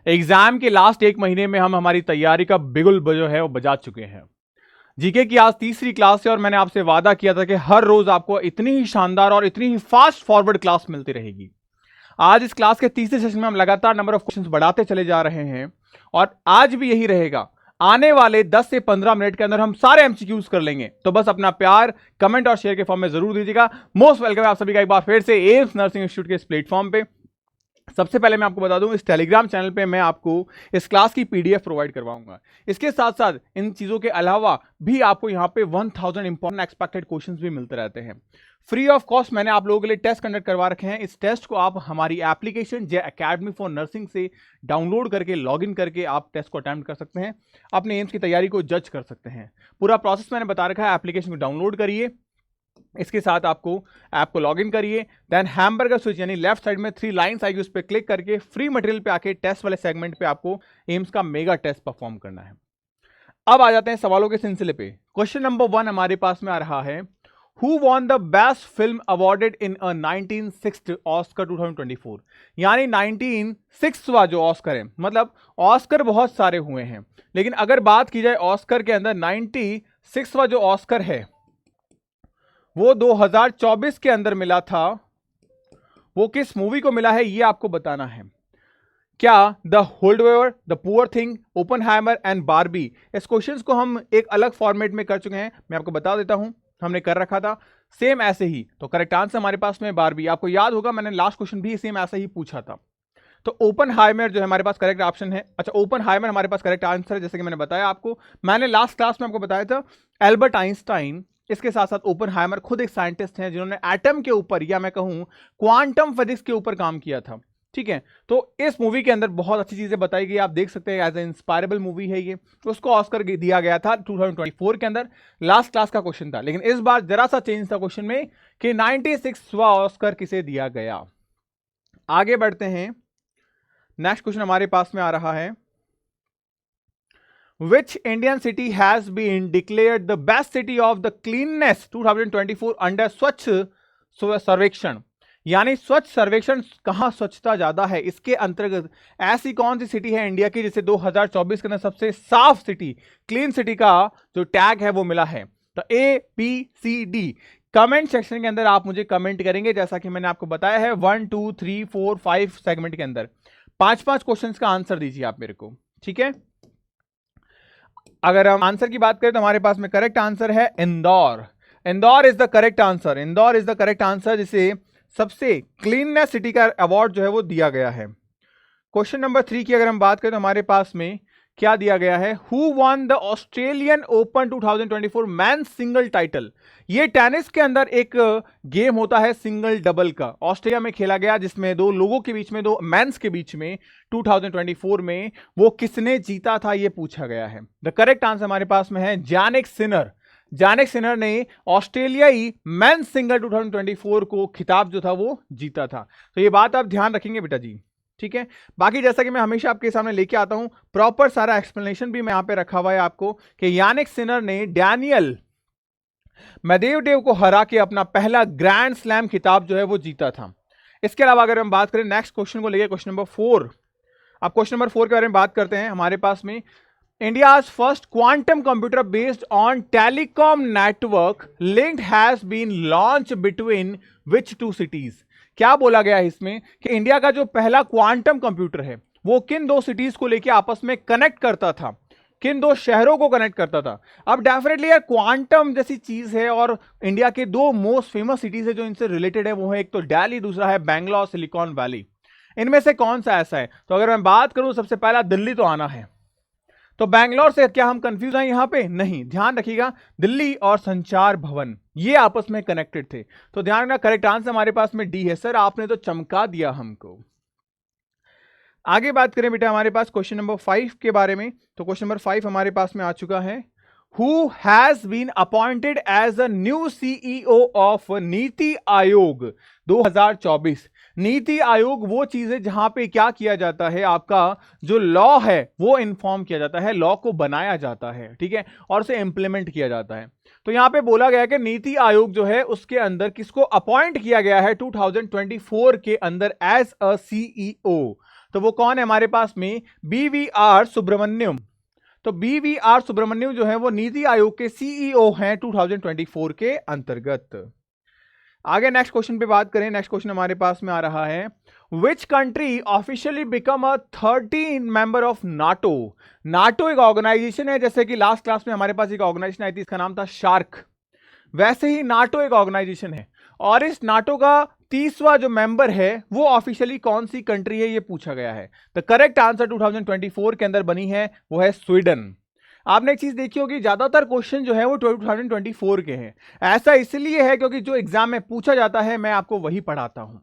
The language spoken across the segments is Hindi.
एग्जाम के लास्ट एक महीने में हम हमारी तैयारी का बिगुल जो है वो बजा चुके हैं। जीके की आज तीसरी क्लास है और मैंने आपसे वादा किया था कि हर रोज आपको इतनी ही शानदार और इतनी ही फास्ट फॉरवर्ड क्लास मिलती रहेगी। आज इस क्लास के तीसरे सेशन में हम लगातार नंबर ऑफ क्वेश्चंस बढ़ाते चले जा रहे हैं और आज भी यही रहेगा। आने वाले 10 से 15 मिनट के अंदर हम सारे एमसीक्यूज कर लेंगे, तो बस अपना प्यार कमेंट और शेयर के फॉर्म में जरूर दीजिएगा। मोस्ट वेलकम है आप सभी का एक बार फिर से एम्स नर्सिंग इंस्टीट्यूट के इस प्लेटफॉर्म पे। सबसे पहले मैं आपको बता दूं, इस टेलीग्राम चैनल पे मैं आपको इस क्लास की पीडीएफ प्रोवाइड करवाऊंगा। इसके साथ साथ इन चीजों के अलावा भी आपको यहाँ पे 1000 इंपॉर्टेंट एक्सपेक्टेड क्वेश्चंस भी मिलते रहते हैं फ्री ऑफ कॉस्ट। मैंने आप लोगों के लिए टेस्ट कंडक्ट करवा रखे हैं। इस टेस्ट को आप हमारी application J academy for nursing से डाउनलोड करके लॉगिन करके आप टेस्ट को अटेम्प्ट कर सकते हैं, अपने एम्स की तैयारी को जज कर सकते हैं। पूरा प्रोसेस मैंने बता रखा है। एप्लीकेशन को डाउनलोड करिए, इसके साथ आपको ऐप को लॉगिन करिए, देन हैमबर्गर स्विच यानी लेफ्ट साइड में 3 लाइंस आएगी, उस पर क्लिक करके फ्री मटेरियल पे आके टेस्ट वाले सेगमेंट पे आपको एम्स का मेगा टेस्ट परफॉर्म करना है। अब आ जाते हैं सवालों के सिलसिले पे। क्वेश्चन नंबर 1 हमारे पास में आ रहा है, who won the best film awarded in 1960 Oscar 2024। यानी 1906वां जो ऑस्कर है, मतलब ऑस्कर बहुत सारे हुए हैं, लेकिन अगर बात की जाए ऑस्कर के अंदर 96वां जो ऑस्कर है वो 2024 के अंदर मिला था। वो किस मूवी को मिला है ये आपको बताना है। क्या the holdover, the poor thing, Oppenheimer and Barbie. इस क्वेश्चन को हम एक अलग फॉर्मेट में कर चुके हैं, मैं आपको बता देता हूं। हमने कर रखा था सेम ऐसे ही, तो करेक्ट आंसर हमारे पास में बारबी। आपको याद होगा मैंने लास्ट क्वेश्चन भी सेम ऐसा ही पूछा था। तो ओपनहाइमर जो है हमारे पास करेक्ट ऑप्शन है। अच्छा, ओपनहाइमर हमारे पास करेक्ट आंसर है। जैसे कि मैंने बताया आपको, मैंने लास्ट क्लास में आपको बताया था एल्बर्ट आइंस्टाइन, इसके साथ साथ ओपनहाइमर खुद एक साइंटिस्ट हैं जिन्होंने एटम के ऊपर या मैं कहूं क्वांटम फिजिक्स के ऊपर काम किया था। ठीक है, तो इस मूवी के अंदर बहुत अच्छी चीजें बताई गई, आप देख सकते हैं एज ए इंस्पायरेबल मूवी है ये। उसको ऑस्कर दिया गया था 2024 के अंदर। लास्ट क्लास का क्वेश्चन था, लेकिन इस बार जरा सा चेंज था क्वेश्चन में कि 96वां ऑस्कर किसे दिया गया। आगे बढ़ते हैं, नेक्स्ट क्वेश्चन हमारे पास में आ रहा है, Which Indian city has been declared the best city of the cleanliness 2024 under स्वच्छ सर्वेक्षण। यानी स्वच्छ सर्वेक्षण कहां स्वच्छता ज्यादा है, इसके अंतर्गत ऐसी कौन सी सिटी है इंडिया की जिसे 2024 के अंदर सबसे साफ सिटी, क्लीन सिटी का जो टैग है वो मिला है। तो ABCD कमेंट सेक्शन के अंदर आप मुझे कमेंट करेंगे, जैसा कि मैंने आपको बताया है 1 2 3 4 5 सेगमेंट के अंदर 5-5 क्वेश्चंस का आंसर दीजिए आप मेरे को। ठीक है, अगर हम आंसर की बात करें तो हमारे पास में करेक्ट आंसर है Indore. Indore is the correct answer. Indore is the correct answer, जिसे सबसे क्लीननेस सिटी का अवार्ड जो है वो दिया गया है। क्वेश्चन नंबर 3 की अगर हम बात करें तो हमारे पास में क्या दिया गया है, who won the Australian open 2024 man single title. ये टेनिस के अंदर एक गेम होता है सिंगल डबल का, ऑस्ट्रेलिया में खेला गया, जिसमें दो लोगों के बीच में, दो मैंस के बीच में 2024 में वो किसने जीता था ये पूछा गया है। द करेक्ट आंसर हमारे पास में है जैनिक सिनर। जैनिक सिनर ने ऑस्ट्रेलियाई मेंस सिंगल 2024 को खिताब जो था वो जीता था। तो ये बात आप ध्यान रखेंगे बेटा जी। ठीक है, बाकी जैसा कि मैं हमेशा आपके सामने लेके आता हूं, प्रॉपर सारा एक्सप्लेनेशन भी मैं यहां पे रखा हुआ है आपको, कि यानिक सिनर ने डैनियल मेदवेदेव को हरा के अपना पहला ग्रैंड स्लैम खिताब जो है वो जीता था। इसके अलावा अगर हम बात करें नेक्स्ट क्वेश्चन को लेकर, क्वेश्चन नंबर 4। अब क्वेश्चन नंबर 4 के बारे में बात करते हैं। हमारे पास में India's first quantum computer based on telecom network linked has been launch between which 2 cities. क्या बोला गया है इसमें कि इंडिया का जो पहला क्वांटम कंप्यूटर है वो किन 2 सिटीज को लेकर आपस में कनेक्ट करता था, किन 2 शहरों को कनेक्ट करता था। अब डेफिनेटली यार क्वांटम जैसी चीज है और इंडिया के 2 मोस्ट फेमस सिटीज है जो इनसे रिलेटेड है, वो है एक तो दिल्ली, दूसरा है बेंगलोर, सिलिकॉन वैली। इनमें से कौन सा ऐसा है? तो अगर मैं बात करूं सबसे पहला दिल्ली तो आना है, तो बैंगलोर से क्या हम कंफ्यूज हैं यहां पे? नहीं, ध्यान रखिएगा, दिल्ली और संचार भवन ये आपस में कनेक्टेड थे। तो ध्यान रखना, करेक्ट आंसर हमारे पास में डी है। सर आपने तो चमका दिया हमको। आगे बात करें बेटा हमारे पास क्वेश्चन नंबर 5 के बारे में। तो क्वेश्चन नंबर 5 हमारे पास में आ चुका है, Who has been appointed as the new CEO of NITI Aayog 2024। NITI Aayog वो चीज है जहां पे क्या किया जाता है, आपका जो लॉ है वो इन्फॉर्म किया जाता है, लॉ को बनाया जाता है, ठीक है, और उसे इंप्लीमेंट किया जाता है। तो यहां पे बोला गया है कि नीति आयोग जो है उसके अंदर किसको अपॉइंट किया गया है 2024 के अंदर एज अ CEO। तो वो कौन है हमारे पास में? BVR सुब्रमण्यम। तो BVR सुब्रमण्यम जो है वो नीति आयोग के CEO हैं 2024 के अंतर्गत। आगे नेक्स्ट क्वेश्चन पे बात करें। नेक्स्ट क्वेश्चन हमारे पास में आ रहा है, which country officially become a 13 member of NATO. NATO एक ऑर्गेनाइजेशन है, जैसे कि लास्ट क्लास में हमारे पास एक ऑर्गेनाइजेशन आई थी, इसका नाम था शार्क, वैसे ही नाटो एक ऑर्गेनाइजेशन है। और इस नाटो का 30वां जो मेंबर है वो ऑफिशियली कौन सी कंट्री है, ये पूछा गया है। द करेक्ट आंसर 2024 के अंदर बनी है वो है स्वीडन। आपने एक चीज देखी होगी, ज्यादातर क्वेश्चन जो है वो 2024 के हैं। ऐसा इसलिए है क्योंकि जो एग्जाम में पूछा जाता है मैं आपको वही पढ़ाता हूं।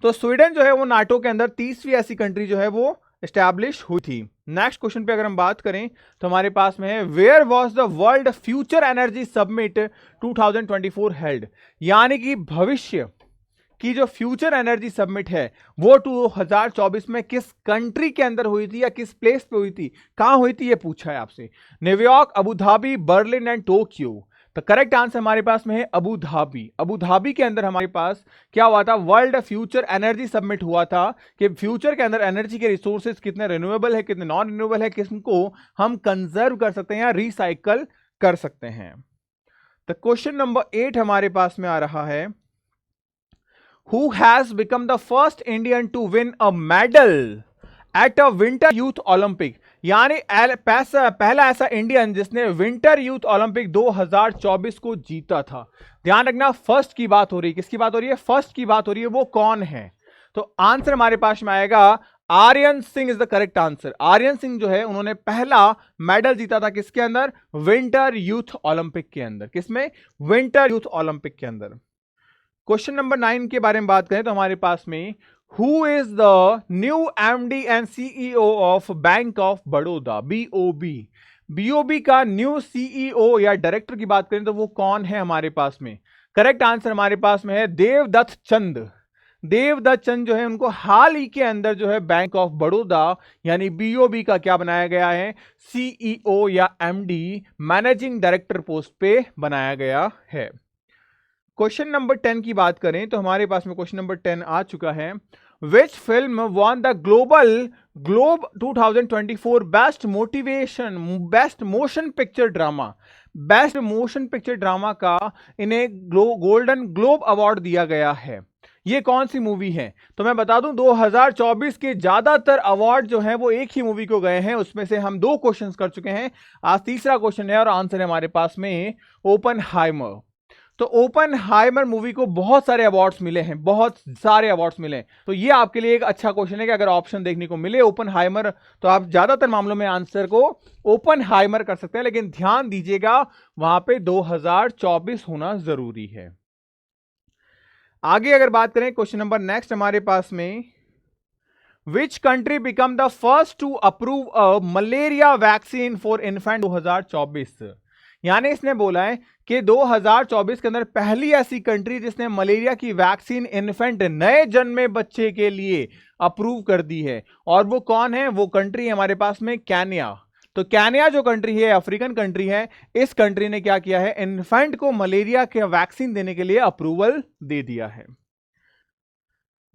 तो स्वीडन जो है वो नाटो के अंदर 30वीं ऐसी कंट्री जो है वो एस्टैब्लिश हुई थी। नेक्स्ट क्वेश्चन पे अगर हम बात करें तो हमारे पास में है, where was the world future energy summit 2024 held. यानी कि भविष्य की जो फ्यूचर एनर्जी समिट है वो 2024 में किस कंट्री के अंदर हुई थी या किस प्लेस पे हुई थी, कहां हुई थी, ये पूछा है आपसे। New York, Abu Dhabi, Berlin and Tokyo. तो करेक्ट आंसर हमारे पास में है अबू धाबी। अबू धाबी के अंदर हमारे पास क्या हुआ था, वर्ल्ड फ्यूचर एनर्जी समिट हुआ था कि फ्यूचर के अंदर एनर्जी के रिसोर्सेज कितने रिन्यूएबल है, कितने नॉन रिन्यूएबल है, किसको हम कंजर्व कर सकते हैं या रिसाइकल कर सकते हैं। तो क्वेश्चन नंबर 8 हमारे पास में आ रहा है, Who has become the first Indian to win a medal at a Winter Youth Olympic। यानी पहला ऐसा इंडियन जिसने विंटर यूथ ओलंपिक 2024 को जीता था। ध्यान रखना, फर्स्ट की बात हो रही है, किसकी बात हो रही है, फर्स्ट की बात हो रही है, वो कौन है। तो आंसर हमारे पास में आएगा Aryan Singh is the correct answer. Aryan Singh जो है उन्होंने पहला मेडल जीता था किसके अंदर, विंटर यूथ ओलंपिक के अंदर। किसमें, विंटर यूथ ओलंपिक के अंदर। क्वेश्चन नंबर 9 के बारे में बात करें तो हमारे पास में, who is the new MD and CEO of bank of Baroda, BOB। BOB का न्यू CEO या डायरेक्टर की बात करें तो वो कौन है हमारे पास में। करेक्ट आंसर हमारे पास में है देवदत्त चंद। देवदत्त चंद जो है उनको हाल ही के अंदर जो है बैंक ऑफ बड़ौदा यानी BOB का क्या बनाया गया है, CEO या MD मैनेजिंग डायरेक्टर पोस्ट पे बनाया गया है। क्वेश्चन नंबर 10 की बात करें तो हमारे पास में क्वेश्चन नंबर 10 आ चुका है, which film won the globe 2024 best motion picture drama. Best motion picture drama का इन्हें गोल्डन ग्लोब अवार्ड दिया गया है। ये कौन सी मूवी है, तो मैं बता दूं 2024 के ज्यादातर अवार्ड जो हैं वो एक ही मूवी को गए हैं, उसमें से हम 2 क्वेश्चंस कर चुके हैं, आज तीसरा क्वेश्चन है और आंसर है हमारे पास में ओपनहाइमर। तो ओपनहाइमर मूवी को बहुत सारे अवार्ड्स मिले हैं, बहुत सारे अवार्ड्स मिले हैं। तो ये आपके लिए एक अच्छा क्वेश्चन है कि अगर ऑप्शन देखने को मिले ओपनहाइमर तो आप ज्यादातर मामलों में आंसर को ओपनहाइमर कर सकते हैं, लेकिन ध्यान दीजिएगा वहां पे 2024 होना जरूरी है। आगे अगर बात करें क्वेश्चन नंबर नेक्स्ट हमारे पास में, which country become the first to approve a malaria vaccine for infant 2024। यानी इसने बोला है कि 2024 के अंदर पहली ऐसी कंट्री जिसने मलेरिया की वैक्सीन इन्फेंट नए जन्मे बच्चे के लिए अप्रूव कर दी है, और वो कौन है, वो कंट्री है हमारे पास में केन्या। तो केन्या जो कंट्री है, अफ्रीकन कंट्री है, इस कंट्री ने क्या किया है, इन्फेंट को मलेरिया के वैक्सीन देने के लिए अप्रूवल दे दिया है।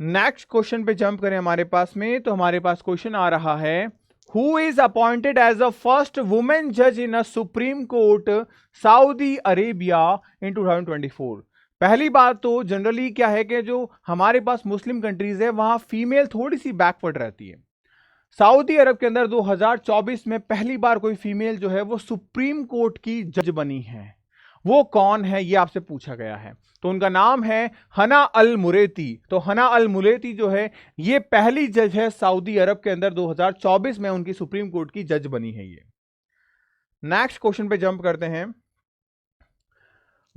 नेक्स्ट क्वेश्चन पे जंप करें हमारे पास में तो हमारे पास क्वेश्चन आ रहा है, Who is appointed as the first woman judge in a Supreme Court Saudi Arabia in 2024। पहली बात तो जनरली क्या है कि जो हमारे पास मुस्लिम कंट्रीज है वहां फीमेल थोड़ी सी बैकवर्ड रहती है। सऊदी अरब के अंदर 2024 में पहली बार कोई फीमेल जो है वो सुप्रीम कोर्ट की जज बनी है, वो कौन है ये आपसे पूछा गया है। तो उनका नाम है हना अल मुरेती। तो हना अल मुरेती जो है ये पहली जज है सऊदी अरब के अंदर, 2024 में उनकी सुप्रीम कोर्ट की जज बनी है ये। नेक्स्ट क्वेश्चन पे जंप करते हैं,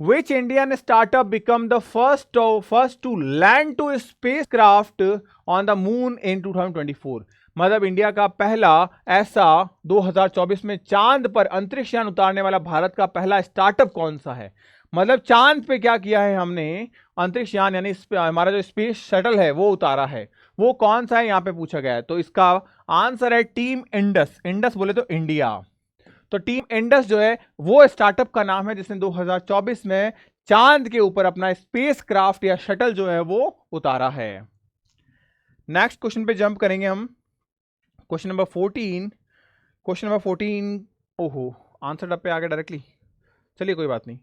which Indian startup become the first to land to spacecraft on the moon in 2024। मतलब इंडिया का पहला ऐसा 2024 में चांद पर अंतरिक्ष यान उतारने वाला भारत का पहला स्टार्टअप कौन सा है। मतलब चांद पे क्या किया है हमने, अंतरिक्ष यान यानी हमारा जो स्पेस शटल है वो उतारा है, वो कौन सा है यहां पे पूछा गया है। तो इसका आंसर है टीम इंडस। इंडस बोले तो इंडिया। तो टीम इंडस जो है वो स्टार्टअप का नाम है जिसने 2024 में चांद के ऊपर अपना स्पेस क्राफ्ट या शटल जो है वो उतारा है। नेक्स्ट क्वेश्चन पे जंप करेंगे हम। क्वेश्चन नंबर 14, क्वेश्चन नंबर 14, ओहो आंसर डब पे आ गया डायरेक्टली, चलिए कोई बात नहीं।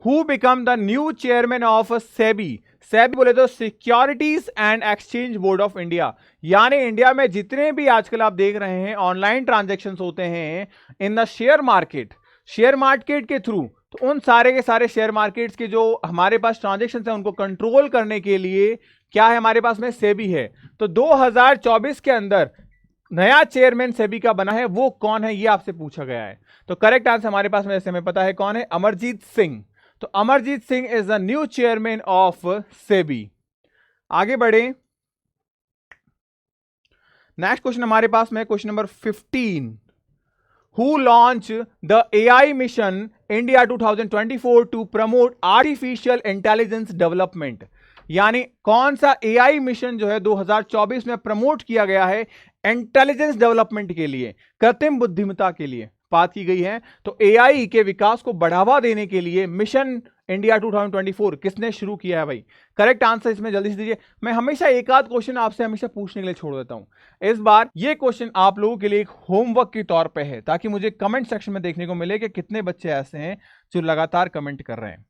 Who become the new chairman of SEBI? SEBI बोले तो securities and exchange board of India, यानी इंडिया में जितने भी आजकल आप देख रहे हैं ऑनलाइन ट्रांजैक्शन होते हैं इन द शेयर मार्केट के थ्रू, तो उन सारे के सारे शेयर मार्केट्स के जो हमारे पास ट्रांजैक्शन है उनको कंट्रोल करने के लिए क्या है हमारे पास में सेबी है। तो 2024 के अंदर नया चेयरमैन सेबी का बना है, वो कौन है ये आपसे पूछा गया है। तो करेक्ट आंसर हमारे पास में जैसे हमें पता है कौन है, अमरजीत सिंह। तो Amarjeet Singh is the new chairman of SEBI. आगे बढ़े, नेक्स्ट क्वेश्चन हमारे पास में question number 15, who launch the AI mission India 2024 to promote artificial intelligence development, यानी कौन सा एआई मिशन जो है 2024 में प्रमोट किया गया है इंटेलिजेंस डेवलपमेंट के लिए, कृत्रिम बुद्धिमत्ता के लिए बात की गई है। तो एआई के विकास को बढ़ावा देने के लिए मिशन इंडिया 2024 किसने शुरू किया है भाई? करेक्ट आंसर इसमें जल्दी से दीजिए। मैं हमेशा एक आध क्वेश्चन आपसे हमेशा पूछने के लिए छोड़ देता हूं, इस बार ये क्वेश्चन आप लोगों के लिए एक होमवर्क के तौर पे है, ताकि मुझे कमेंट सेक्शन में देखने को मिले कि कितने बच्चे ऐसे हैं जो लगातार कमेंट कर रहे हैं।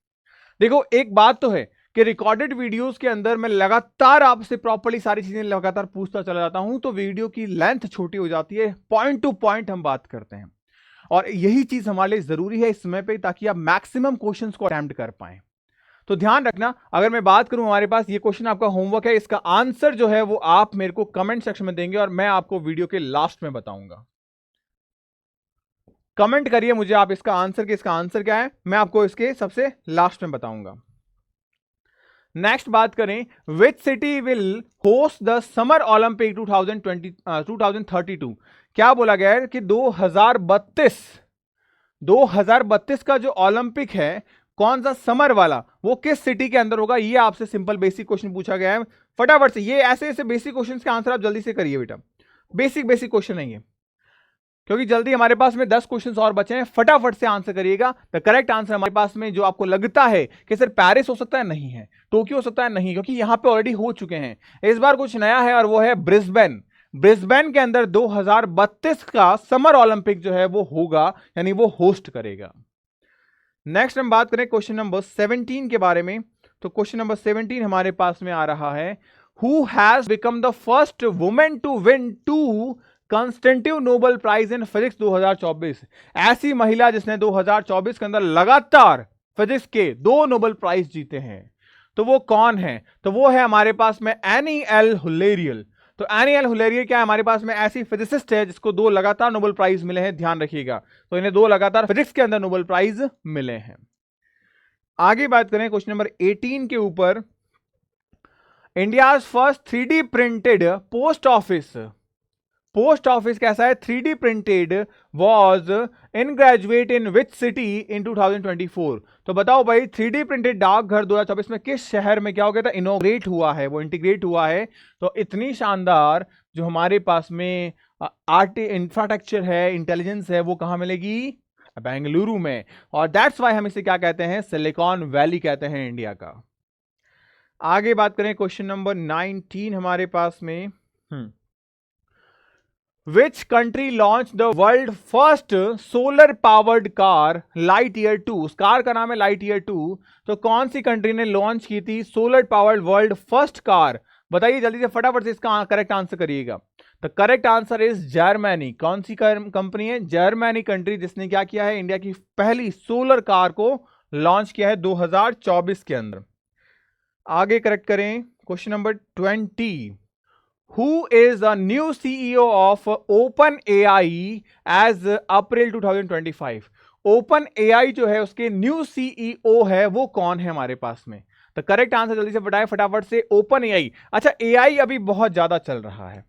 देखो एक बात तो है कि रिकॉर्डेड वीडियोस के अंदर मैं लगातार आपसे प्रॉपर्ली सारी चीजें लगातार पूछता चला जाता हूं, तो वीडियो की लेंथ छोटी हो जाती है, पॉइंट टू पॉइंट हम बात करते हैं, और यही चीज हमारे लिए जरूरी है इस समय पे, ताकि आप मैक्सिमम क्वेश्चंस को अटेम्प्ट कर पाएं। तो ध्यान रखना, अगर मैं बात करूं हमारे पास ये क्वेश्चन आपका होमवर्क है, इसका आंसर जो है वो आप मेरे को कमेंट सेक्शन में देंगे और मैं आपको वीडियो के लास्ट में बताऊंगा। कमेंट करिए मुझे आप इसका आंसर क्या है, मैं आपको इसके सबसे लास्ट में बताऊंगा। नेक्स्ट बात करें, which city will host the summer Olympic 2032? क्या बोला गया है कि 2032 का जो ओलंपिक है कौन सा समर वाला, वो किस सिटी के अंदर होगा, ये आपसे सिंपल बेसिक क्वेश्चन पूछा गया है। फटाफट से ये ऐसे बेसिक क्वेश्चन के आंसर आप जल्दी से करिए बेटा, बेसिक क्वेश्चन नहीं है, क्योंकि जल्दी हमारे पास में 10 क्वेश्चंस और बचे हैं, फटाफट से आंसर करिएगा। द करेक्ट आंसर हमारे पास में जो आपको लगता है कि सर पेरिस हो सकता है, नहीं है, टोक्यो हो सकता है, नहीं, क्योंकि यहां पे ऑलरेडी हो चुके हैं। इस बार कुछ नया है और वो है ब्रिस्बेन के अंदर 2032 का समर ओलंपिक जो है वो होगा, यानी वो होस्ट करेगा। नेक्स्ट हम बात करें क्वेश्चन नंबर 17 के बारे में। तो क्वेश्चन नंबर 17 हमारे पास में आ रहा है, who has become the first women to win 2 consecutive Nobel prize in physics 2024? ऐसी महिला जिसने 2024 के अंदर लगातार फिजिक्स के 2 नोबेल प्राइज जीते हैं, तो वो कौन है? तो वो है हमारे पास में एनी एल हुलेरियल। तो एनी एल हुलेरियल क्या है, हमारे पास में ऐसी फिजिसिस्ट है जिसको 2 लगातार नोबेल प्राइज मिले हैं, ध्यान रखिएगा। तो इन्हें 2 लगातार फिजिक्स के अंदर नोबेल प्राइज मिले हैं। आगे बात करें क्वेश्चन नंबर 18 के ऊपर, India first 3D printed post office कैसा है, 3D printed, was in graduate in which city in 2024? तो बताओ भाई, 3D प्रिंटेड डाकघर 2024 में किस शहर में क्या हो गया था, इनोग्रेट हुआ है, वो इंटीग्रेट हुआ है। तो इतनी शानदार जो हमारे पास में आर्ट इंफ्रास्ट्रक्चर है, इंटेलिजेंस है, वो कहां मिलेगी, बेंगलुरु में। और दैट्स वाई हम इसे क्या कहते हैं, सिलिकॉन वैली कहते हैं इंडिया का। आगे बात करें क्वेश्चन नंबर 19 हमारे पास में, Which country launched the world first solar powered car Lightyear 2? उस कार का नाम है Lightyear 2। तो कौन सी कंट्री ने लॉन्च की थी solar powered world first car? बताइए जल्दी से, फटाफट से इसका करेक्ट आंसर करिएगा। The correct answer is Germany. कौन सी कंपनी है, जर्मनी कंट्री, जिसने क्या किया है, इंडिया की पहली सोलर कार को लॉन्च किया है 2024 के अंदर। आगे करेक्ट करें question number 20, Who is the new CEO of OpenAI as April 2025? OpenAI जो है उसके न्यू CEO है, वो कौन है हमारे पास में? तो करेक्ट आंसर जल्दी से बताएं फटाफट से, OpenAI। अच्छा, AI अभी बहुत ज्यादा चल रहा है,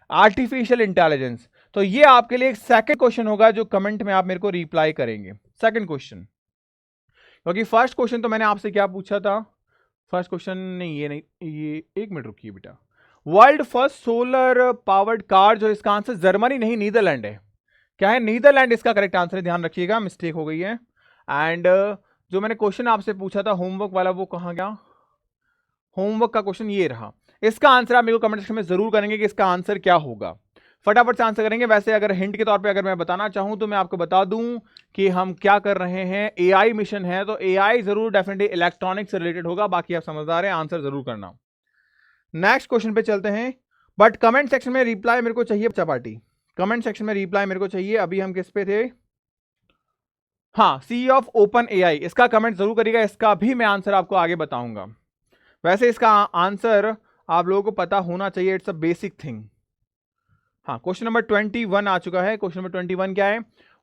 आर्टिफिशियल इंटेलिजेंस। तो ये आपके लिए एक सेकंड क्वेश्चन होगा जो कमेंट में आप मेरे को रिप्लाई करेंगे, सेकंड क्वेश्चन। क्योंकि फर्स्ट क्वेश्चन तो मैंने आपसे क्या पूछा था, फर्स्ट क्वेश्चन नहीं, ये नहीं, ये एक मिनट रुकिए बेटा। World first solar powered car जो इसका आंसर जर्मनी नहीं नीदरलैंड है। क्या है, नीदरलैंड इसका करेक्ट आंसर है, ध्यान रखिएगा, मिस्टेक हो गई है। एंड जो मैंने क्वेश्चन आपसे पूछा था होमवर्क वाला, वो कहां गया, होमवर्क का क्वेश्चन ये रहा। इसका आंसर आप मेरे को कमेंट सेक्शन में जरूर करेंगे कि इसका आंसर क्या होगा, फटाफट से आंसर करेंगे। वैसे अगर हिंट के तौर पे अगर मैं बताना चाहूं तो मैं आपको बता दूं कि हम क्या कर रहे हैं, एआई मिशन है, तो एआई जरूर डेफिनेटली इलेक्ट्रॉनिक्स से रिलेटेड होगा, बाकी आप समझदार हैं, आंसर जरूर करना। नेक्स्ट क्वेश्चन पे चलते हैं, बट कमेंट सेक्शन में रिप्लाई मेरे को चाहिए, बच्चा पार्टी कमेंट सेक्शन में रिप्लाई मेरे को चाहिए। अभी हम किस पे थे, हाँ, सी ऑफ ओपन एआई, इसका कमेंट जरूर करिएगा, इसका भी मैं आंसर आपको आगे बताऊंगा। वैसे इसका आंसर आप लोगों को पता होना चाहिए, इट्स अ बेसिक थिंग। हाँ, क्वेश्चन नंबर 21 आ चुका है। क्वेश्चन नंबर 21 क्या है,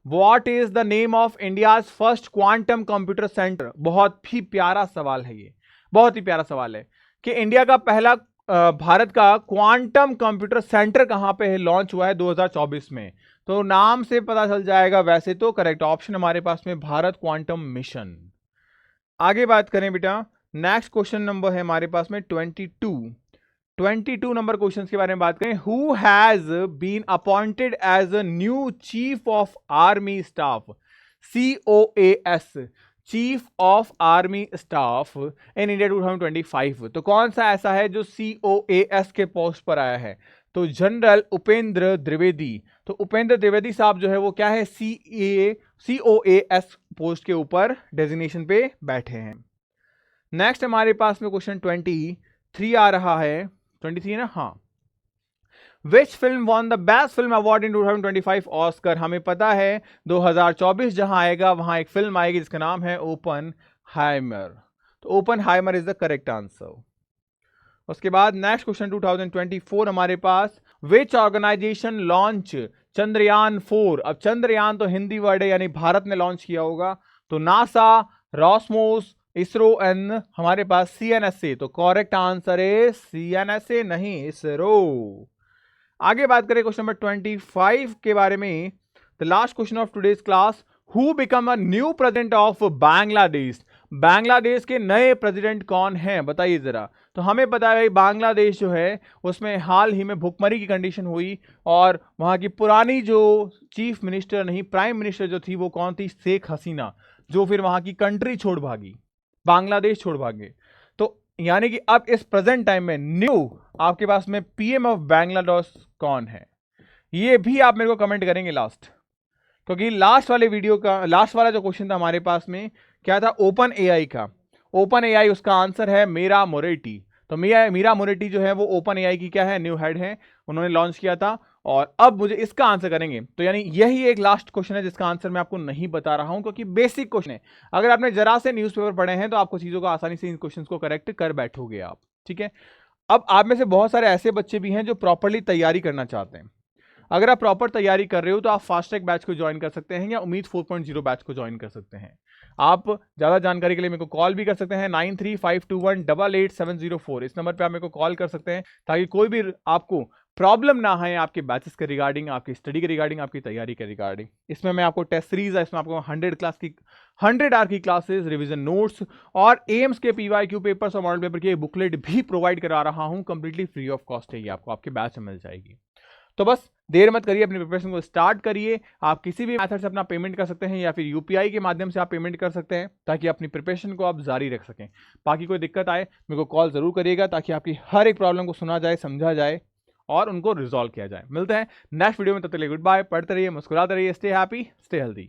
what is the name of India's first quantum computer centre. बहुत ही प्यारा सवाल है ये, बहुत ही प्यारा सवाल है कि इंडिया का पहला भारत का क्वांटम कंप्यूटर सेंटर कहां पे है, लॉन्च हुआ है 2024 में। तो नाम से पता चल जाएगा, वैसे तो करेक्ट ऑप्शन हमारे पास में भारत क्वांटम मिशन। आगे बात करें बेटा, नेक्स्ट क्वेश्चन नंबर है हमारे पास में 22 नंबर क्वेश्चन के बारे में बात करें। Who has been appointed as a new chief of army staff, COAS, chief of army staff in India 2025। तो कौन सा ऐसा है जो COAS के पोस्ट पर आया है, तो जनरल उपेंद्र द्विवेदी। तो उपेंद्र द्विवेदी साहब जो है वो क्या है, COAS पोस्ट के ऊपर डेजिग्नेशन पे बैठे हैं। नेक्स्ट हमारे पास में क्वेश्चन 23 आ रहा है, 23 ना, हाँ। Which film won the best film award in 2025 Oscar. हमें पता है 2024 जहां आएगा वहां एक फिल्म आएगी जिसका नाम है ओपन हाइमर। तो open हाइमर is the correct answer. उसके बाद नेक्स्ट क्वेश्चन 2024 हमारे पास, विच ऑर्गेनाइजेशन लॉन्च चंद्रयान 4। अब चंद्रयान तो हिंदी वर्ड है, यानी भारत ने लॉन्च किया होगा, तो नासा, रॉसमोस, इसरो एंड हमारे पास CNSA। तो करेक्ट आंसर है CNSA, नहीं इसरो। आगे बात करें क्वेश्चन नंबर 25 के बारे में, the last question of today's class, who become a new president of Bangladesh. Bangladesh के नए प्रेसिडेंट कौन हैं, बताइए जरा। तो हमें पता है बांग्लादेश जो है उसमें हाल ही में भुखमरी की कंडीशन हुई, और वहां की पुरानी जो चीफ मिनिस्टर नहीं प्राइम मिनिस्टर जो थी वो कौन थी, शेख हसीना, जो फिर वहां की कंट्री छोड़ भागी, बांग्लादेश छोड़ भागे। तो यानी कि अब इस प्रेजेंट टाइम में न्यू आपके पास में PM ऑफ बांग्लादेश कौन है, ये भी आप मेरे को कमेंट करेंगे लास्ट, क्योंकि लास्ट वाले वीडियो का लास्ट वाला जो क्वेश्चन था हमारे पास में क्या था, ओपन एआई का। ओपन एआई उसका आंसर है मीरा मोरेटी। तो मीरा मोरेटी जो है वो ओपन एआई की क्या है, न्यू हेड है, उन्होंने लॉन्च किया था। और अब मुझे इसका आंसर करेंगे, तो यानी यही एक लास्ट क्वेश्चन है जिसका आंसर मैं आपको नहीं बता रहा हूं, क्योंकि बेसिक क्वेश्चन है। अगर आपने जरा से न्यूज़पेपर पढ़े हैं तो आपको चीजों को आसानी से इन क्वेश्चंस को करेक्ट कर बैठोगे आप, ठीक है। अब आप में से बहुत सारे ऐसे बच्चे भी हैं जो प्रॉपरली तैयारी करना चाहते हैं। अगर आप प्रॉपर तैयारी कर रहे हो तो आप फास्ट ट्रैक बैच को ज्वाइन कर सकते हैं या उम्मीद 4.0 बैच को ज्वाइन कर सकते हैं। आप ज्यादा जानकारी के लिए मेरे को कॉल भी कर सकते हैं 9352188704। इस नंबर पे आप मेरे को कॉल कर सकते हैं, ताकि कोई भी आपको प्रॉब्लम ना है आपके बैचेस के रिगार्डिंग, आपकी स्टडी के रिगार्डिंग, आपकी तैयारी के रिगार्डिंग। इसमें मैं आपको टेस्ट सीरीज है, इसमें आपको 100 आवर की क्लासेस, रिवीजन नोट्स और एम्स के PYQ पेपर्स और मॉडल पेपर की बुकलेट भी प्रोवाइड करा रहा हूं, कंप्लीटली फ्री ऑफ कॉस्ट है ये, आपको आपके बैच में मिल जाएगी। तो बस देर मत करिए, अपनी प्रिपरेशन को स्टार्ट करिए। आप किसी भी मेथड से अपना पेमेंट कर सकते हैं या फिर UPI के माध्यम से आप पेमेंट कर सकते हैं, ताकि अपनी प्रिपरेशन को आप जारी रख सकें। बाकी कोई दिक्कत आए मेरे को कॉल जरूर करिएगा, ताकि आपकी हर एक प्रॉब्लम को सुना जाए, समझा जाए और उनको रिजॉल्व किया जाए। मिलते हैं नेक्स्ट वीडियो में, तब तक के लिए गुड बाय। पढ़ते रहिए, मुस्कुराते रहिए, स्टे हैप्पी, स्टे हेल्दी।